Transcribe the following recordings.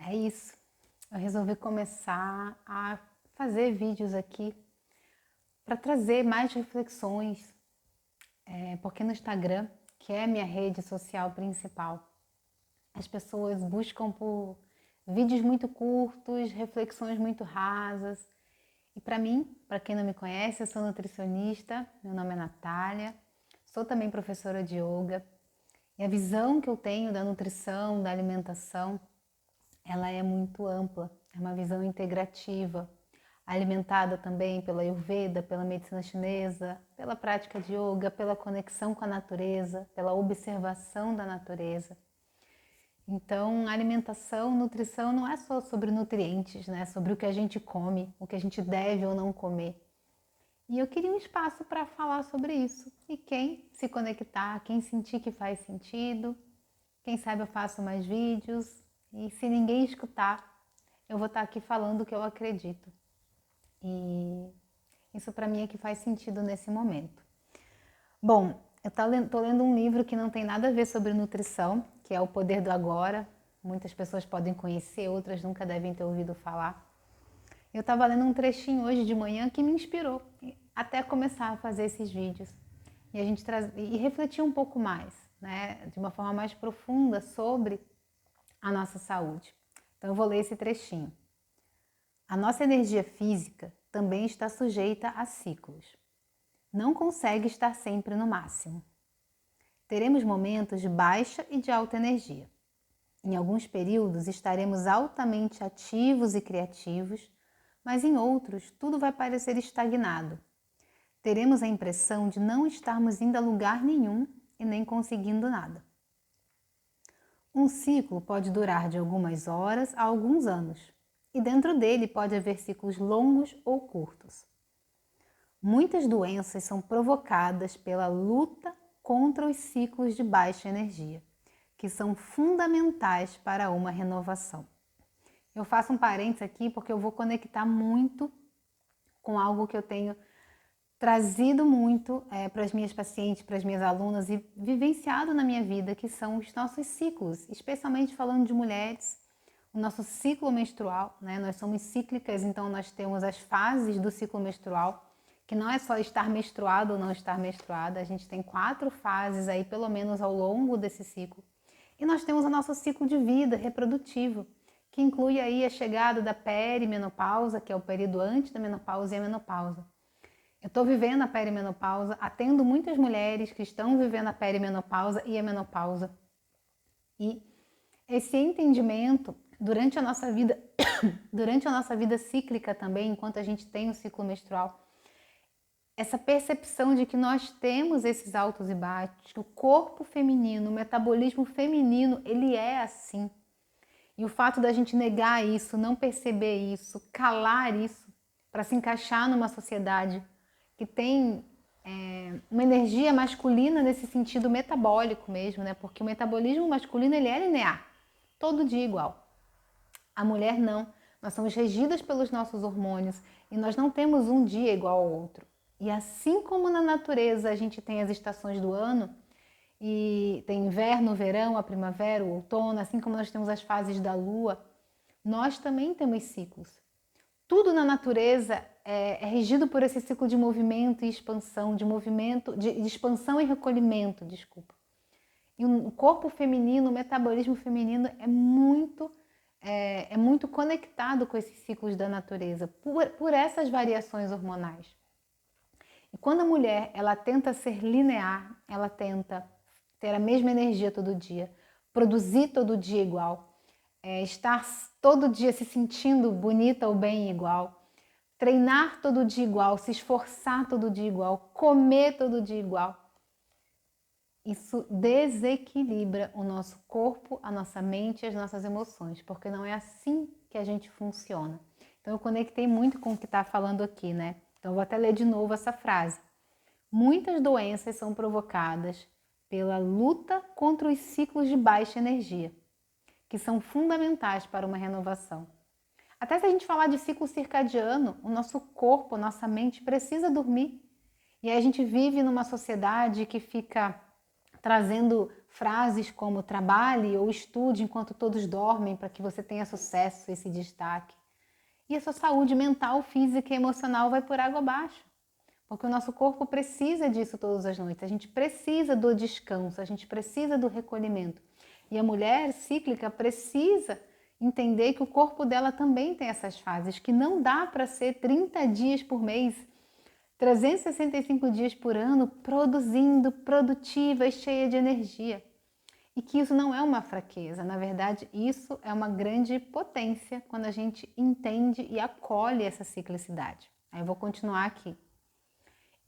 É isso. Eu resolvi começar a fazer vídeos aqui para trazer mais reflexões, porque no Instagram, que é a minha rede social principal, as pessoas buscam por vídeos muito curtos, reflexões muito rasas. E para mim, para quem não me conhece, eu sou nutricionista, meu nome é Natália, sou também professora de yoga. E a visão que eu tenho da nutrição, da alimentação, ela é muito ampla, é uma visão integrativa, alimentada também pela Ayurveda, pela medicina chinesa, pela prática de yoga, pela conexão com a natureza, pela observação da natureza. Então, alimentação, nutrição não é só sobre nutrientes, né? Sobre o que a gente come, o que a gente deve ou não comer. E eu queria um espaço para falar sobre isso. E quem se conectar, quem sentir que faz sentido, quem sabe eu faço mais vídeos. E se ninguém escutar, eu vou estar aqui falando o que eu acredito. E isso para mim é que faz sentido nesse momento. Bom, eu estou lendo um livro que não tem nada a ver sobre nutrição, que é O Poder do Agora. Muitas pessoas podem conhecer, outras nunca devem ter ouvido falar. Eu estava lendo um trechinho hoje de manhã que me inspirou até começar a fazer esses vídeos. E a gente e refletir um pouco mais, né, de uma forma mais profunda sobre a nossa saúde. Então eu vou ler esse trechinho. A nossa energia física também está sujeita a ciclos. Não consegue estar sempre no máximo. Teremos momentos de baixa e de alta energia. Em alguns períodos estaremos altamente ativos e criativos, mas em outros tudo vai parecer estagnado. Teremos a impressão de não estarmos indo a lugar nenhum e nem conseguindo nada. Um ciclo pode durar de algumas horas a alguns anos, e dentro dele pode haver ciclos longos ou curtos. Muitas doenças são provocadas pela luta contra os ciclos de baixa energia, que são fundamentais para uma renovação. Eu faço um parênteses aqui porque eu vou conectar muito com algo que eu tenho trazido muito para as minhas pacientes, para as minhas alunas e vivenciado na minha vida, que são os nossos ciclos, especialmente falando de mulheres, o nosso ciclo menstrual, né? Nós somos cíclicas, então nós temos as fases do ciclo menstrual, que não é só estar menstruado ou não estar menstruada, a gente tem 4 fases aí, pelo menos ao longo desse ciclo. E nós temos o nosso ciclo de vida reprodutivo, que inclui aí a chegada da perimenopausa, que é o período antes da menopausa, e a menopausa. Eu estou vivendo a perimenopausa, atendo muitas mulheres que estão vivendo a perimenopausa e a menopausa. E esse entendimento durante a nossa vida, durante a nossa vida cíclica também, enquanto a gente tem o ciclo menstrual, essa percepção de que nós temos esses altos e baixos, que o corpo feminino, o metabolismo feminino, ele é assim. E o fato da gente negar isso, não perceber isso, calar isso, para se encaixar numa sociedade que tem uma energia masculina nesse sentido metabólico mesmo, né? Porque o metabolismo masculino ele é linear, todo dia igual. A mulher não. Nós somos regidas pelos nossos hormônios e nós não temos um dia igual ao outro. E assim como na natureza a gente tem as estações do ano, e tem inverno, verão, a primavera, o outono, assim como nós temos as fases da lua, nós também temos ciclos. Tudo na natureza é regido por esse ciclo de movimento e expansão, de expansão e recolhimento, desculpa. E o corpo feminino, o metabolismo feminino é muito conectado com esses ciclos da natureza, por essas variações hormonais. E quando a mulher ela tenta ser linear, ela tenta ter a mesma energia todo dia, produzir todo dia igual, estar todo dia se sentindo bonita ou bem igual, treinar todo dia igual, se esforçar todo dia igual, comer todo dia igual. Isso desequilibra o nosso corpo, a nossa mente e as nossas emoções, porque não é assim que a gente funciona. Então eu conectei muito com o que está falando aqui, né? Então eu vou até ler de novo essa frase. Muitas doenças são provocadas pela luta contra os ciclos de baixa energia, que são fundamentais para uma renovação. Até se a gente falar de ciclo circadiano, o nosso corpo, a nossa mente precisa dormir. E aí a gente vive numa sociedade que fica trazendo frases como trabalhe ou estude enquanto todos dormem para que você tenha sucesso e se destaque. E a sua saúde mental, física e emocional vai por água abaixo. Porque o nosso corpo precisa disso todas as noites. A gente precisa do descanso, a gente precisa do recolhimento. E a mulher cíclica precisa entender que o corpo dela também tem essas fases, que não dá para ser 30 dias por mês, 365 dias por ano, produzindo, produtiva e cheia de energia. E que isso não é uma fraqueza, na verdade, isso é uma grande potência quando a gente entende e acolhe essa ciclicidade. Aí eu vou continuar aqui.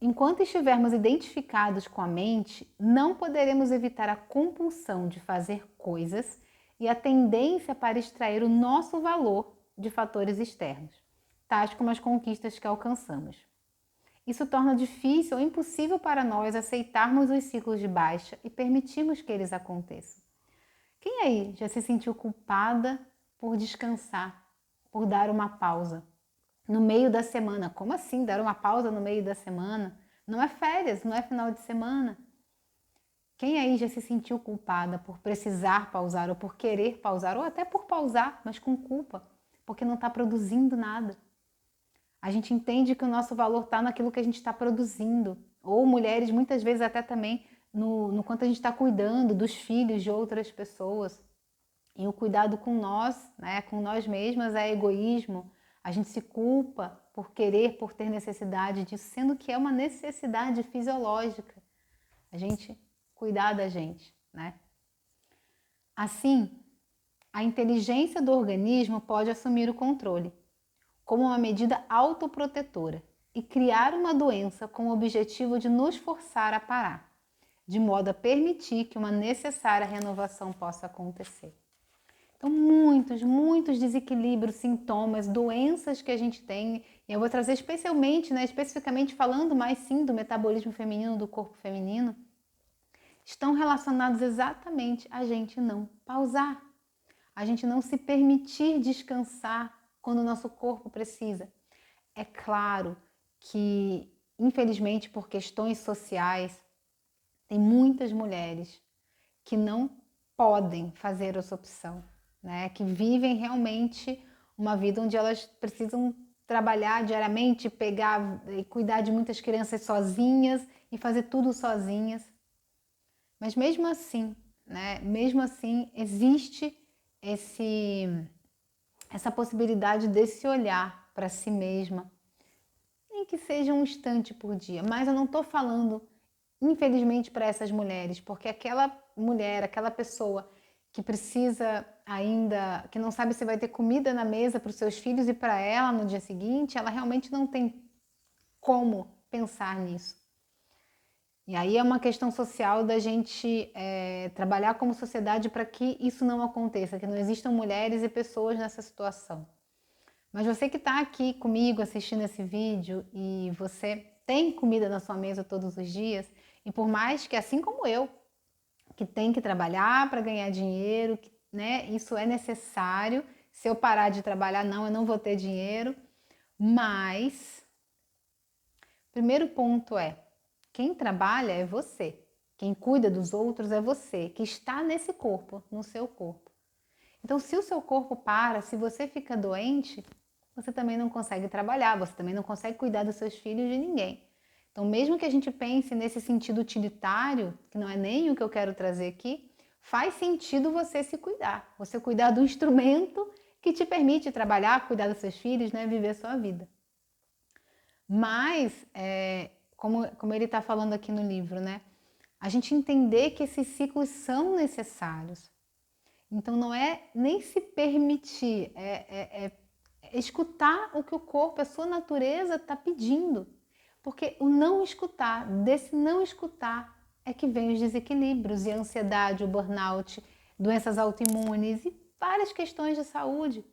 Enquanto estivermos identificados com a mente, não poderemos evitar a compulsão de fazer coisas e a tendência para extrair o nosso valor de fatores externos, tais como as conquistas que alcançamos. Isso torna difícil ou impossível para nós aceitarmos os ciclos de baixa e permitirmos que eles aconteçam. Quem aí já se sentiu culpada por descansar, por dar uma pausa no meio da semana? Como assim dar uma pausa no meio da semana? Não é férias, não é final de semana. Quem aí já se sentiu culpada por precisar pausar ou por querer pausar ou até por pausar, mas com culpa, porque não está produzindo nada? A gente entende que o nosso valor está naquilo que a gente está produzindo. Ou mulheres, muitas vezes até também, no quanto a gente está cuidando dos filhos de outras pessoas. E o cuidado com nós, né, com nós mesmas, é egoísmo. A gente se culpa por querer, por ter necessidade disso, sendo que é uma necessidade fisiológica. A gente cuidar da gente, né? Assim, a inteligência do organismo pode assumir o controle como uma medida autoprotetora e criar uma doença com o objetivo de nos forçar a parar, de modo a permitir que uma necessária renovação possa acontecer. Então, muitos desequilíbrios, sintomas, doenças que a gente tem, e eu vou trazer especificamente falando mais sim do metabolismo feminino, do corpo feminino, estão relacionados exatamente a gente não pausar, a gente não se permitir descansar quando o nosso corpo precisa. É claro que, infelizmente, por questões sociais, tem muitas mulheres que não podem fazer essa opção, né? Que vivem realmente uma vida onde elas precisam trabalhar diariamente, pegar e cuidar de muitas crianças sozinhas e fazer tudo sozinhas. Mas mesmo assim, né? Mesmo assim, existe essa possibilidade desse olhar para si mesma, nem que seja um instante por dia. Mas eu não estou falando, infelizmente, para essas mulheres, porque aquela mulher, aquela pessoa que precisa ainda, que não sabe se vai ter comida na mesa para os seus filhos e para ela no dia seguinte, ela realmente não tem como pensar nisso. E aí é uma questão social da gente trabalhar como sociedade para que isso não aconteça, que não existam mulheres e pessoas nessa situação. Mas você que está aqui comigo assistindo esse vídeo e você tem comida na sua mesa todos os dias, e por mais que, assim como eu, que tem que trabalhar para ganhar dinheiro, né, isso é necessário. Se eu parar de trabalhar, eu não vou ter dinheiro. Mas, primeiro ponto é, quem trabalha é você. Quem cuida dos outros é você, que está nesse corpo, no seu corpo. Então, se o seu corpo para, se você fica doente, você também não consegue trabalhar, você também não consegue cuidar dos seus filhos, de ninguém. Então, mesmo que a gente pense nesse sentido utilitário, que não é nem o que eu quero trazer aqui, faz sentido você se cuidar. Você cuidar do instrumento que te permite trabalhar, cuidar dos seus filhos, né, viver a sua vida. Mas, como ele está falando aqui no livro, né, a gente entender que esses ciclos são necessários. Então, não é nem se permitir, é escutar o que o corpo, a sua natureza está pedindo. Porque o não escutar, desse não escutar, é que vem os desequilíbrios e a ansiedade, o burnout, doenças autoimunes e várias questões de saúde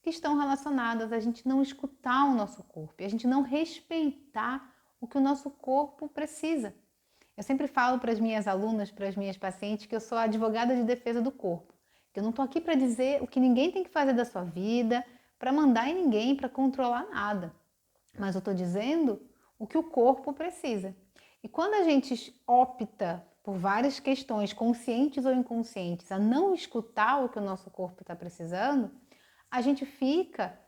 que estão relacionadas a gente não escutar o nosso corpo e a gente não respeitar o que o nosso corpo precisa. Eu sempre falo para as minhas alunas, para as minhas pacientes, que eu sou a advogada de defesa do corpo. Que eu não estou aqui para dizer o que ninguém tem que fazer da sua vida, para mandar em ninguém, para controlar nada. Mas eu estou dizendo o que o corpo precisa. E quando a gente opta por várias questões, conscientes ou inconscientes, a não escutar o que o nosso corpo está precisando, a gente fica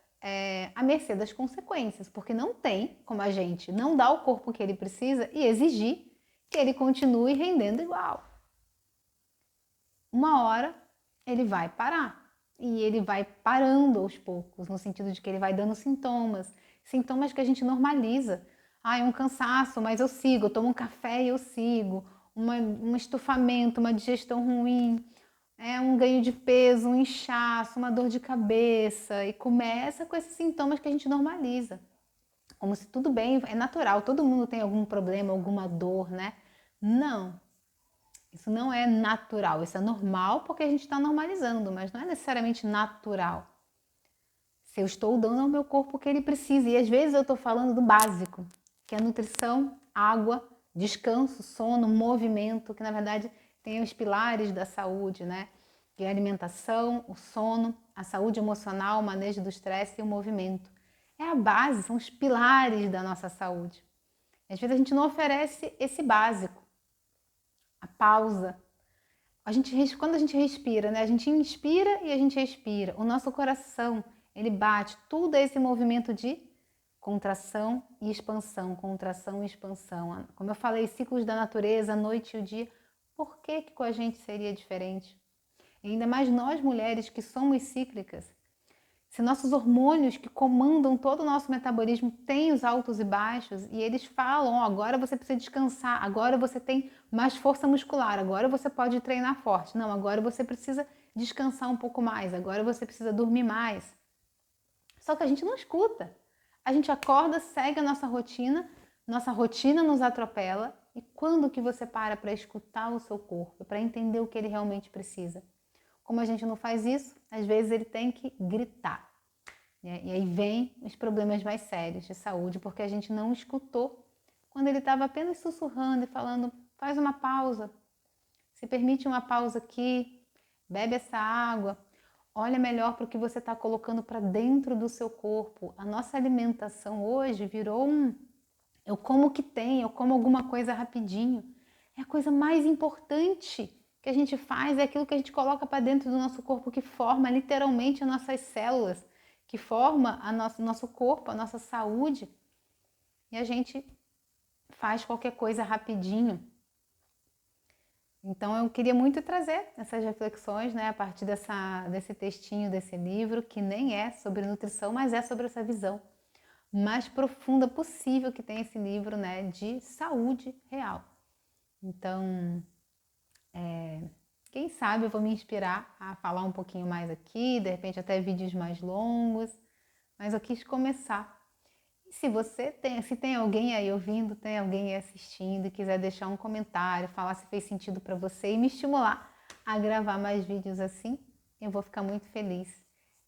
à mercê das consequências, porque não tem como a gente não dar o corpo que ele precisa e exigir que ele continue rendendo igual. Uma hora ele vai parar. E ele vai parando aos poucos, no sentido de que ele vai dando sintomas que a gente normaliza. Ah, é um cansaço, mas eu sigo, eu tomo um café e eu sigo. Um estufamento, uma digestão ruim, um ganho de peso, um inchaço, uma dor de cabeça. E começa com esses sintomas que a gente normaliza. Como se tudo bem, é natural, todo mundo tem algum problema, alguma dor, né? Não. Isso não é natural, isso é normal porque a gente está normalizando, mas não é necessariamente natural. Se eu estou dando ao meu corpo o que ele precisa, e às vezes eu estou falando do básico, que é nutrição, água, descanso, sono, movimento, que na verdade tem os pilares da saúde, né? Que é a alimentação, o sono, a saúde emocional, o manejo do estresse e o movimento. É a base, são os pilares da nossa saúde. Às vezes a gente não oferece esse básico. A pausa. Quando a gente respira, né? A gente inspira e a gente expira. O nosso coração, ele bate. Tudo é esse movimento de contração e expansão, contração e expansão. Como eu falei, ciclos da natureza, a noite e o dia. Por que com a gente seria diferente? E ainda mais nós mulheres que somos cíclicas. Se nossos hormônios que comandam todo o nosso metabolismo têm os altos e baixos e eles falam, oh, agora você precisa descansar, agora você tem mais força muscular, agora você pode treinar forte. Não, agora você precisa descansar um pouco mais, agora você precisa dormir mais. Só que a gente não escuta. A gente acorda, segue a nossa rotina nos atropela. E quando que você para escutar o seu corpo, para entender o que ele realmente precisa? Como a gente não faz isso, às vezes ele tem que gritar. E aí vem os problemas mais sérios de saúde, porque a gente não escutou quando ele estava apenas sussurrando e falando, faz uma pausa, se permite uma pausa aqui, bebe essa água, olha melhor para o que você está colocando para dentro do seu corpo. A nossa alimentação hoje virou eu como o que tem, eu como alguma coisa rapidinho. É a coisa mais importante que a gente faz, é aquilo que a gente coloca para dentro do nosso corpo, que forma literalmente as nossas células, que forma nosso corpo, a nossa saúde. E a gente faz qualquer coisa rapidinho. Então eu queria muito trazer essas reflexões, né, a partir desse textinho, desse livro, que nem é sobre nutrição, mas é sobre essa visão mais profunda possível que tem esse livro, né, de saúde real. Então, quem sabe eu vou me inspirar a falar um pouquinho mais aqui, de repente até vídeos mais longos, mas eu quis começar. E se tem alguém aí ouvindo, tem alguém aí assistindo e quiser deixar um comentário, falar se fez sentido para você e me estimular a gravar mais vídeos assim, eu vou ficar muito feliz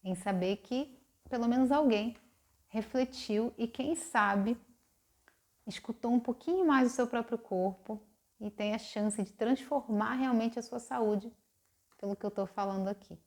em saber que pelo menos alguém refletiu e quem sabe escutou um pouquinho mais o seu próprio corpo e tem a chance de transformar realmente a sua saúde, pelo que eu estou falando aqui.